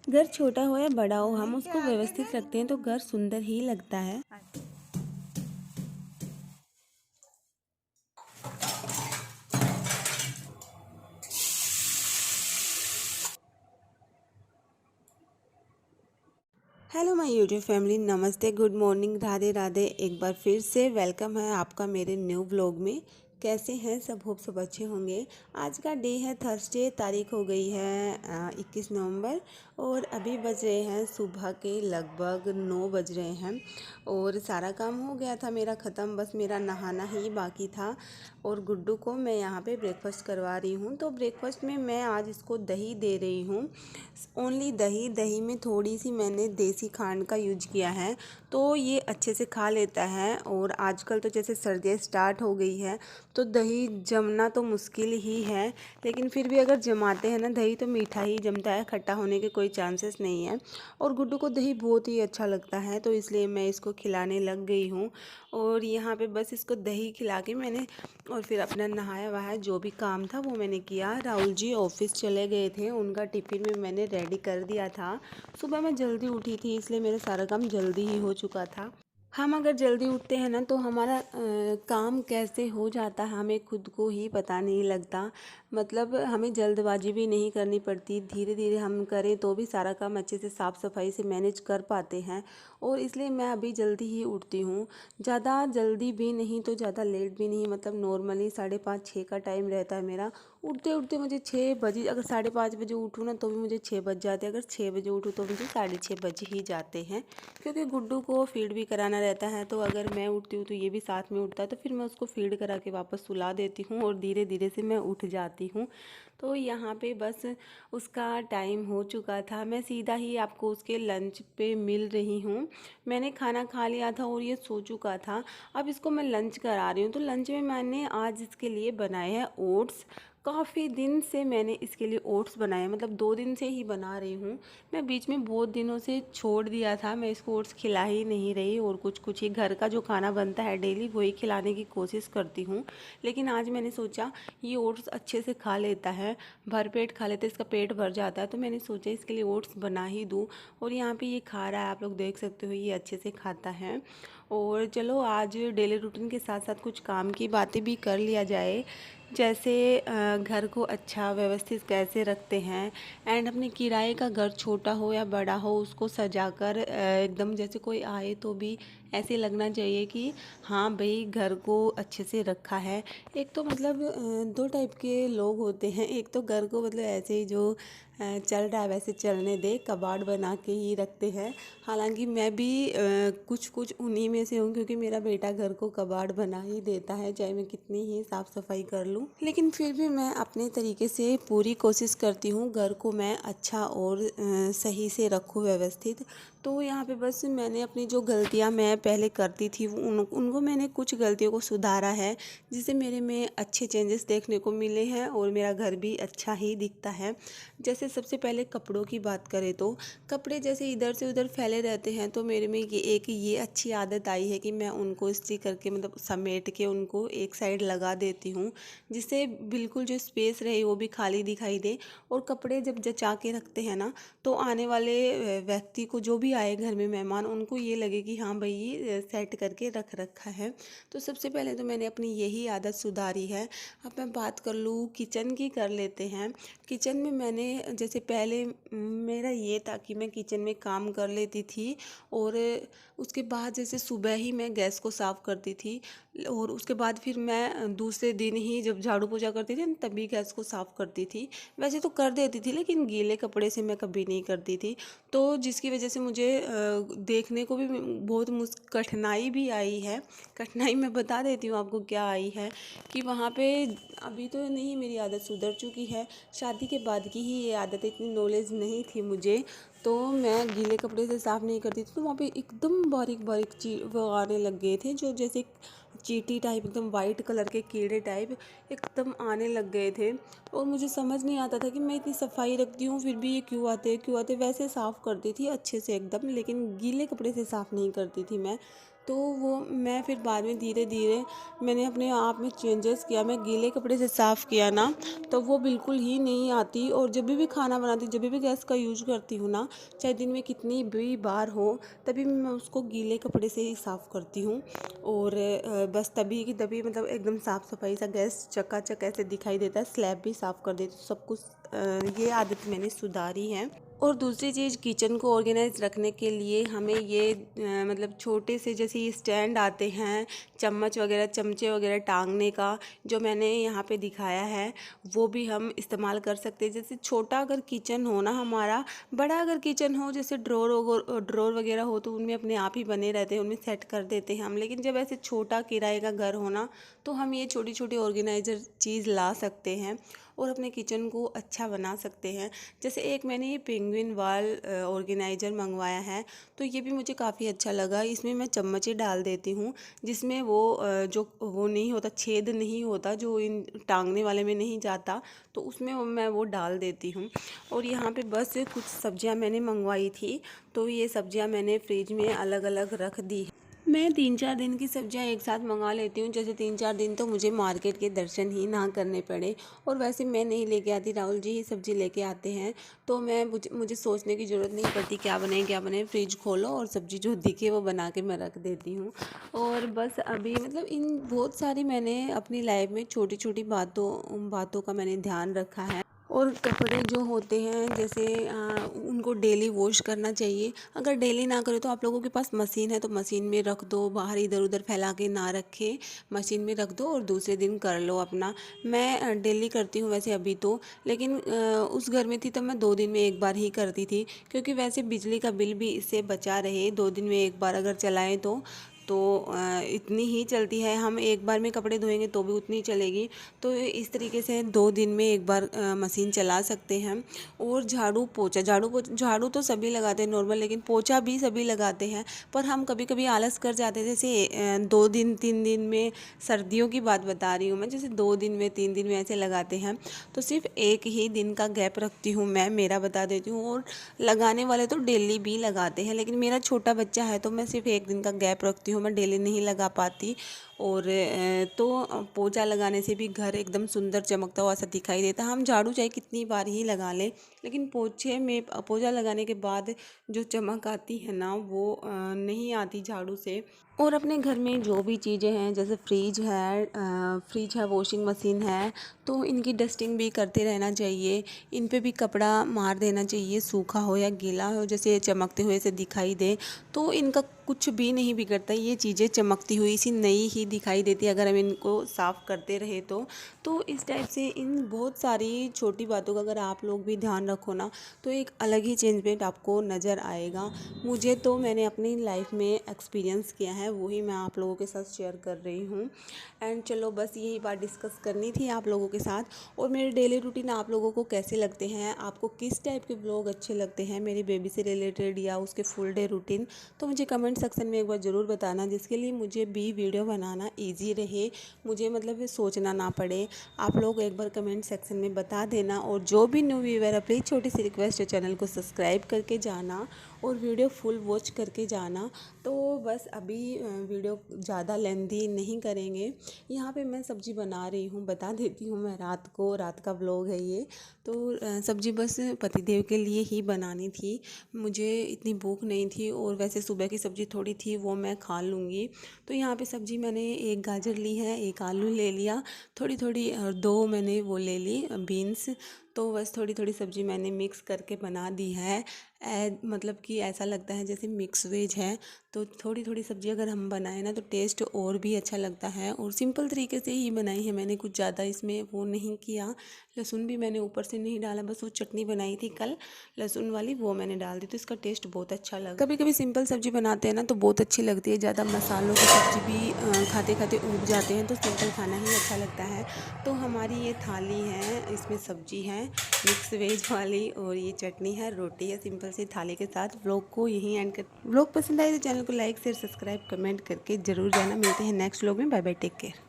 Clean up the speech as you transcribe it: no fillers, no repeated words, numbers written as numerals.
घर छोटा हो या बड़ा हो, हम उसको व्यवस्थित रखते हैं तो घर सुंदर ही लगता है। हेलो माय यूट्यूब फैमिली, नमस्ते, गुड मॉर्निंग, राधे राधे। एक बार फिर से वेलकम है आपका मेरे न्यू व्लॉग में। कैसे हैं सब? होप सब अच्छे होंगे। आज का डे है थर्सडे, तारीख हो गई है 21 नवंबर और अभी बज रहे हैं सुबह के लगभग 9 बज रहे हैं और सारा काम हो गया था मेरा ख़त्म, बस मेरा नहाना ही बाकी था। और गुड्डू को मैं यहाँ पे ब्रेकफास्ट करवा रही हूँ। तो ब्रेकफास्ट में मैं आज इसको दही दे रही हूँ, ओनली दही। दही में थोड़ी सी मैंने देसी खांड का यूज किया है तो ये अच्छे से खा लेता है। और आजकल तो जैसे सर्दियाँ स्टार्ट हो गई है तो दही जमना तो मुश्किल ही है, लेकिन फिर भी अगर जमाते हैं ना दही तो मीठा ही जमता है, खट्टा होने के कोई चांसेस नहीं है। और गुड्डू को दही बहुत ही अच्छा लगता है तो इसलिए मैं इसको खिलाने लग गई हूँ। और यहाँ पे बस इसको दही खिला के मैंने और फिर अपना नहाया वहाया जो भी काम था वो मैंने किया। राहुल जी ऑफिस चले गए थे, उनका टिफ़िन भी मैंने रेडी कर दिया था। सुबह मैं जल्दी उठी थी इसलिए मेरा सारा काम जल्दी ही हो चुका था। हम अगर जल्दी उठते हैं ना तो हमारा काम कैसे हो जाता है हमें खुद को ही पता नहीं लगता। मतलब हमें जल्दबाजी भी नहीं करनी पड़ती, धीरे धीरे हम करें तो भी सारा काम अच्छे से साफ़ सफाई से मैनेज कर पाते हैं। और इसलिए मैं अभी जल्दी ही उठती हूँ, ज़्यादा जल्दी भी नहीं तो ज़्यादा लेट भी नहीं। मतलब नॉर्मली 5:30-6 का टाइम रहता है मेरा। उठते उठते मुझे 6 बजे, अगर 5:30 बजे उठूँ ना तो भी मुझे 6 बज जाते हैं, अगर 6 बजे उठूँ तो मुझे 6:30 बज ही जाते हैं। क्योंकि गुड्डू को फीड भी कराना रहता है तो अगर मैं उठती हूँ तो ये भी साथ में उठता है, तो फिर मैं उसको फीड करा के वापस सुला देती हूँ और धीरे धीरे से मैं उठ जाती हूँ। तो यहाँ पे बस उसका टाइम हो चुका था, मैं सीधा ही आपको उसके लंच पे मिल रही हूँ। मैंने खाना खा लिया था और ये सो चुका था। अब इसको मैं लंच करा रही हूँ। तो लंच में मैंने आज इसके लिए बनाए हैं ओट्स। काफ़ी दिन से मैंने इसके लिए ओट्स बनाए, मतलब 2 दिन से ही बना रही हूँ। मैं बीच में बहुत दिनों से छोड़ दिया था, मैं इसको ओट्स खिला ही नहीं रही और कुछ कुछ ही घर का जो खाना बनता है डेली वही खिलाने की कोशिश करती हूँ। लेकिन आज मैंने सोचा ये ओट्स अच्छे से खा लेता है, भरपेट खा लेता है, इसका पेट भर जाता है, तो मैंने सोचा इसके लिए ओट्स बना ही दूँ। और यहाँ पे ये खा रहा है, आप लोग देख सकते हो ये अच्छे से खाता है। और चलो आज डेली रूटीन के साथ साथ कुछ काम की बातें भी कर लिया जाए, जैसे घर को अच्छा व्यवस्थित कैसे रखते हैं एंड अपने किराए का घर छोटा हो या बड़ा हो उसको सजाकर एकदम जैसे कोई आए तो भी ऐसे लगना चाहिए कि हाँ भाई घर को अच्छे से रखा है। एक तो मतलब 2 टाइप के लोग होते हैं, एक तो घर को मतलब ऐसे ही जो चल रहा है वैसे चलने दे, कबाड़ बना के ही रखते हैं। हालांकि मैं भी कुछ कुछ उन्हीं में से हूँ, क्योंकि मेरा बेटा घर को कबाड़ बना ही देता है चाहे मैं कितनी ही साफ़ सफाई कर लूँ। लेकिन फिर भी मैं अपने तरीके से पूरी कोशिश करती हूँ घर को मैं अच्छा और सही से रखूँ व्यवस्थित। तो यहाँ पे बस मैंने अपनी जो गलतियाँ मैं पहले करती थी उनको मैंने कुछ गलतियों को सुधारा है, जिससे मेरे में अच्छे चेंजेस देखने को मिले हैं और मेरा घर भी अच्छा ही दिखता है। जैसे सबसे पहले कपड़ों की बात करें तो कपड़े जैसे इधर से उधर फैले रहते हैं तो मेरे में ये अच्छी आदत आई है कि मैं उनको इस्त्री करके मतलब समेट के उनको एक साइड लगा देती हूँ, जिससे बिल्कुल जो स्पेस रहे वो भी खाली दिखाई दे। और कपड़े जब जचा के रखते हैं ना तो आने वाले व्यक्ति को, जो भी आए घर में मेहमान, उनको ये लगे कि हाँ भाई ये सेट करके रख रखा है। तो सबसे पहले तो मैंने अपनी यही आदत सुधारी है। अब मैं बात कर लूँ किचन की, कर लेते हैं। किचन में मैंने जैसे पहले मेरा ये था कि मैं किचन में काम कर लेती थी और उसके बाद जैसे सुबह ही मैं गैस को साफ़ करती थी और उसके बाद फिर मैं दूसरे दिन ही जब झाड़ू पोछा करती थी तभी गैस को साफ़ करती थी। वैसे तो कर देती थी लेकिन गीले कपड़े से मैं कभी नहीं करती थी, तो जिसकी वजह से मुझे देखने को भी बहुत कठिनाई भी आई है। कठिनाई मैं बता देती हूँ आपको क्या आई है कि वहाँ पे अभी तो नहीं, मेरी आदत सुधर चुकी है, शादी के बाद की ही ये आदत है, इतनी नॉलेज नहीं थी मुझे। तो मैं गीले कपड़े से साफ़ नहीं करती थी तो वहाँ पे एकदम बारीक बारीक वो आने लग गए थे, जो जैसे चींटी टाइप, एकदम वाइट कलर के कीड़े टाइप एकदम आने लग गए थे। और मुझे समझ नहीं आता था कि मैं इतनी सफाई रखती हूँ फिर भी ये क्यों आते। वैसे साफ़ करती थी अच्छे से एकदम, लेकिन गीले कपड़े से साफ़ नहीं करती थी मैं। तो वो मैं फिर बाद में धीरे धीरे मैंने अपने आप में चेंजेस किया। मैं गीले कपड़े से साफ़ किया ना तो वो बिल्कुल ही नहीं आती। और जब भी खाना बनाती, जब भी गैस का यूज करती हूँ ना, चाहे दिन में कितनी भी बार हो, तभी मैं उसको गीले कपड़े से ही साफ़ करती हूँ। और बस तभी की तभी मतलब एकदम साफ़ सफाई सा गैस चकाचक ऐसे दिखाई देता है। स्लैब भी साफ़ कर देती हूँ, सब कुछ ये आदत मैंने सुधारी है। और दूसरी चीज़, किचन को ऑर्गेनाइज रखने के लिए हमें ये मतलब छोटे से जैसे ये स्टैंड आते हैं, चम्मच वगैरह, चमचे वगैरह टांगने का, जो मैंने यहाँ पे दिखाया है, वो भी हम इस्तेमाल कर सकते हैं। जैसे छोटा अगर किचन हो ना हमारा, बड़ा अगर किचन हो, जैसे ड्रॉर वगैरह हो तो उनमें अपने आप ही बने रहते हैं, उनमें सेट कर देते हैं हम। लेकिन जब ऐसे छोटा किराए का घर हो ना, तो हम ये छोटी छोटी ऑर्गेनाइजर चीज़ ला सकते हैं और अपने किचन को अच्छा बना सकते हैं। जैसे एक मैंने ये पेंगुइन वॉल ऑर्गेनाइज़र मंगवाया है, तो ये भी मुझे काफ़ी अच्छा लगा। इसमें मैं चम्मच डाल देती हूँ, जिसमें वो जो वो नहीं होता, छेद नहीं होता, जो इन टांगने वाले में नहीं जाता, तो उसमें मैं वो डाल देती हूँ। और यहाँ पे बस कुछ सब्जियाँ मैंने मंगवाई थी, तो ये सब्जियाँ मैंने फ्रिज में अलग अलग रख दी। मैं 3-4 दिन की सब्जियां एक साथ मंगा लेती हूँ। जैसे 3-4 दिन तो मुझे मार्केट के दर्शन ही ना करने पड़े। और वैसे मैं नहीं लेके आती, राहुल जी ही सब्ज़ी लेके आते हैं, तो मुझे सोचने की ज़रूरत नहीं पड़ती क्या बनाए। फ्रिज खोलो और सब्ज़ी जो दिखे वो बना के मैं रख देती हूँ। और बस अभी मतलब इन बहुत सारी मैंने अपनी लाइफ में छोटी छोटी बातों का मैंने ध्यान रखा है। और कपड़े जो होते हैं जैसे उनको डेली वॉश करना चाहिए। अगर डेली ना करें तो आप लोगों के पास मशीन है तो मशीन में रख दो, बाहर इधर उधर फैला के ना रखें, मशीन में रख दो और दूसरे दिन कर लो अपना। मैं डेली करती हूँ वैसे अभी तो, लेकिन उस घर में थी तब मैं 2 दिन में एक बार ही करती थी, क्योंकि वैसे बिजली का बिल भी इससे बचा रहे। 2 दिन में एक बार अगर चलाएं तो इतनी ही चलती है। हम एक बार में कपड़े धोएंगे तो भी उतनी चलेगी। तो इस तरीके से 2 दिन में एक बार मशीन चला सकते हैं। और झाड़ू तो सभी लगाते हैं नॉर्मल, लेकिन पोछा भी सभी लगाते हैं। पर हम कभी कभी आलस कर जाते हैं। जैसे 2 दिन 3 दिन में, सर्दियों की बात बता रही हूँ मैं, जैसे 2 दिन में 3 दिन में ऐसे लगाते हैं, तो सिर्फ एक ही दिन का गैप रखती हूँ मैं, मेरा बता देती हूँ। और लगाने वाले तो डेली भी लगाते हैं, लेकिन मेरा छोटा बच्चा है तो मैं सिर्फ एक दिन का गैप रखती हूँ, मैं डेली नहीं लगा पाती। और तो पोछा लगाने से भी घर एकदम सुंदर चमकता हुआ सा दिखाई देता। हम झाड़ू चाहे कितनी बार ही लगा लें, लेकिन पोछा लगाने के बाद जो चमक आती है ना, वो नहीं आती झाड़ू से। और अपने घर में जो भी चीज़ें हैं, जैसे फ्रिज है, वॉशिंग मशीन है, तो इनकी डस्टिंग भी करते रहना चाहिए। इन पे भी कपड़ा मार देना चाहिए, सूखा हो या गीला हो, जैसे चमकते हुए से दिखाई दे, तो इनका कुछ भी नहीं बिगड़ता। ये चीज़ें चमकती हुई सी नई ही दिखाई देती है अगर हम इनको साफ़ करते रहे तो इस टाइप से इन बहुत सारी छोटी बातों का अगर आप लोग भी ध्यान रखो ना, तो एक अलग ही चेंजमेंट आपको नज़र आएगा। मैंने अपनी लाइफ में एक्सपीरियंस किया है, वही मैं आप लोगों के साथ शेयर कर रही हूँ। एंड चलो, बस यही बात डिस्कस करनी थी आप लोगों के साथ। और मेरे डेली रूटीन आप लोगों को कैसे लगते हैं, आपको किस टाइप के ब्लॉग अच्छे लगते हैं मेरी बेबी से रिलेटेड या उसके फुल डे रूटीन, तो मुझे कमेंट सेक्शन में एक बार ज़रूर बताना, जिसके लिए मुझे भी वीडियो बनाना ईजी रहे, मुझे मतलब सोचना ना पड़े। आप लोग एक बार कमेंट सेक्शन में बता देना। और जो भी न्यू व्यूअर है, प्लीज़ छोटी सी रिक्वेस्ट है, चैनल को सब्सक्राइब करके जाना और वीडियो फुल वॉच करके जाना। तो बस अभी वीडियो ज़्यादा लेंथी नहीं करेंगे। यहाँ पे मैं सब्ज़ी बना रही हूँ, बता देती हूँ, मैं रात का व्लॉग है ये। तो सब्ज़ी बस पतिदेव के लिए ही बनानी थी, मुझे इतनी भूख नहीं थी। और वैसे सुबह की सब्ज़ी थोड़ी थी, वो मैं खा लूँगी। तो यहाँ पे सब्ज़ी मैंने एक गाजर ली है, एक आलू ले लिया, थोड़ी थोड़ी, और 2 मैंने वो ले ली बीन्स। तो बस थोड़ी थोड़ी सब्ज़ी मैंने मिक्स करके बना दी है। मतलब कि ऐसा लगता है जैसे मिक्स वेज है। तो थोड़ी थोड़ी सब्ज़ी अगर हम बनाएं ना, तो टेस्ट और भी अच्छा लगता है। और सिंपल तरीके से ही बनाई है मैंने, कुछ ज़्यादा इसमें वो नहीं किया। लहसुन भी मैंने ऊपर से नहीं डाला, बस वो चटनी बनाई थी कल लहसुन वाली, वो मैंने डाल दी, तो इसका टेस्ट बहुत अच्छा लगा। कभी कभी सिंपल सब्ज़ी बनाते हैं ना तो बहुत अच्छी लगती है, ज़्यादा मसालों की सब्ज़ी भी खाते खाते ऊब जाते हैं, तो सिंपल खाना ही अच्छा लगता है। तो हमारी ये थाली है, इसमें सब्ज़ी है मिक्स वेज वाली, और ये चटनी है, रोटी है, सिंपल सी थाली के साथ। व्लॉग को यहीं एंड कर, व्लॉग पसंद आए तो चैनल को लाइक शेयर सब्सक्राइब कमेंट करके ज़रूर जाना। मिलते हैं नेक्स्ट व्लॉग में, बाय बाय, टेक केयर।